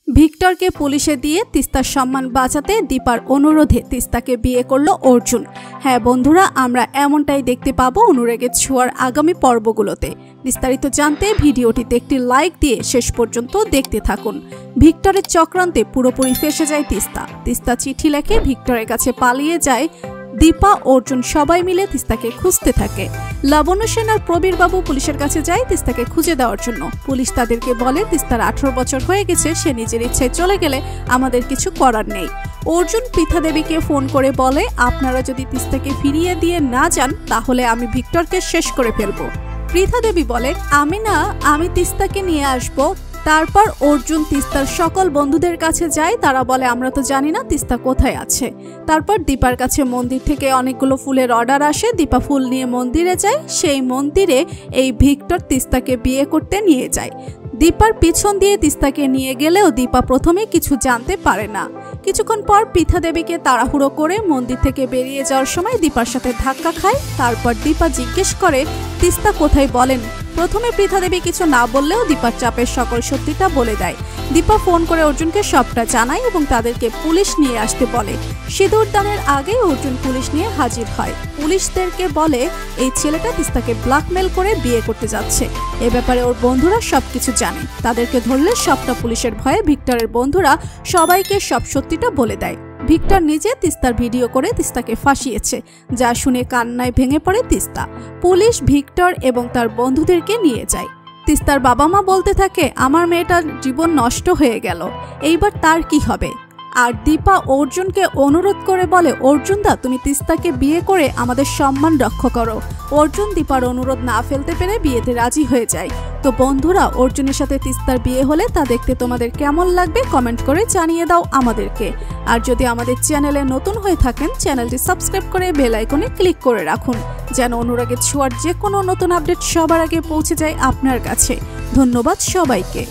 ভিক্টরকে পুলিশে দিয়ে তিস্তার সম্মান বাঁচাতে দীপার অনুরোধে তিস্তাকে বিয়ে করলো অর্জুন। হ্যাঁ বন্ধুরা, আমরা এমনটাই দেখতে পাবো অনুরাগের ছোঁয়ার আগামী পর্বগুলোতে। বিস্তারিত জানতে ভিডিওটিতে একটি লাইক দিয়ে শেষ পর্যন্ত দেখতে থাকুন। ভিক্টরের চক্রান্তে পুরোপুরি ফেঁসে যায় তিস্তা। তিস্তা চিঠি লেখে ভিক্টরের কাছে পালিয়ে যায়। দীপা, অর্জুন সবাই মিলে তিস্তাকে খুঁজতে থাকে। লাবণ্য সেন আর প্রবীর বাবু পুলিশের কাছে যায় তিস্তাকে খুঁজে দেওয়ার জন্য। পুলিশ তাদেরকে বলে তিস্তার 18 বছর হয়ে গেছে, সে নিজের ইচ্ছায় চলে গেলে আমাদের কিছু করার নেই। অর্জুন পৃথা দেবীকে ফোন করে বলে, আপনারা যদি তিস্তাকে ফিরিয়ে দিয়ে না যান তাহলে আমি ভিক্টরকে শেষ করে ফেলবো। পৃথা দেবী বলে, আমি তিস্তাকে নিয়ে আসবো। তারপর অর্জুন তিস্তার সকল বন্ধুদের কাছে যায়। তারা বলে, আমরা তো জানি না তিস্তা কোথায় আছে। তারপর দীপার কাছে মন্দির থেকে অনেকগুলো ফুলের অর্ডার আসে। দীপা ফুল নিয়ে মন্দিরে যায়। সেই মন্দিরে এই ভিক্টর তিস্তাকে বিয়ে করতে নিয়ে যায়। দীপার পিছন দিয়ে তিস্তাকে নিয়ে গেলেও দীপা প্রথমে কিছু জানতে পারে না। কিছুক্ষণ পর পৃথা দেবীকে তাড়াহুড়ো করে মন্দির থেকে বেরিয়ে যাওয়ার সময় দীপার সাথে ধাক্কা খায়। তারপর দীপা জিজ্ঞেস করে, তিস্তা কোথায় বলেন। প্রথমে পৃথা দেবী কিছু না বললেও দীপার চাপের সকল সত্যিটা বলে দেয়। দীপা ফোন করে অর্জুনকে সবটা জানায় এবং তাদেরকে পুলিশ নিয়ে আসতে বলে। সিঁদুর দানের আগে অর্জুন পুলিশ নিয়ে হাজির হয়। পুলিশদেরকে বলে, এই ছেলেটা তিস্তাকে ব্ল্যাকমেল করে বিয়ে করতে যাচ্ছে। এ ব্যাপারে ওর বন্ধুরা সবকিছু জানে। তাদেরকে ধরলে সবটা পুলিশের ভয়ে ভিক্টরের বন্ধুরা সবাইকে সব সত্যিটা বলে দেয়। ভিক্টর নিজে তিস্তার ভিডিও করে তিস্তাকে ফাঁসিয়েছে, যা শুনে কান্নায় ভেঙে পড়ে তিস্তা। পুলিশ ভিক্টর এবং তার বন্ধুদেরকে নিয়ে যায়। তিস্তার বাবা মা বলতে থাকে, আমার মেয়েটার জীবন নষ্ট হয়ে গেল, এইবার তার কি হবে। আর দীপা অর্জুনকে অনুরোধ করে বলে, অর্জুন দা, তুমি তিস্তাকে বিয়ে করে আমাদের সম্মান রক্ষা করো। অর্জুন দীপার অনুরোধ না ফেলতে পেরে বিয়েতে রাজি হয়ে যায়। তো বন্ধুরা, অর্জুনের সাথে তিস্তার বিয়ে হলে তা দেখতে তোমাদের কেমন লাগবে কমেন্ট করে জানিয়ে দাও আমাদেরকে। আর যদি আমাদের চ্যানেলে নতুন হয়ে থাকেন, চ্যানেলটি সাবস্ক্রাইব করে বেল আইকনে ক্লিক করে রাখুন, যেন অনুরাগের ছোঁয়ার যে কোনো নতুন আপডেট সবার আগে পৌঁছে যায় আপনার কাছে। ধন্যবাদ সবাইকে।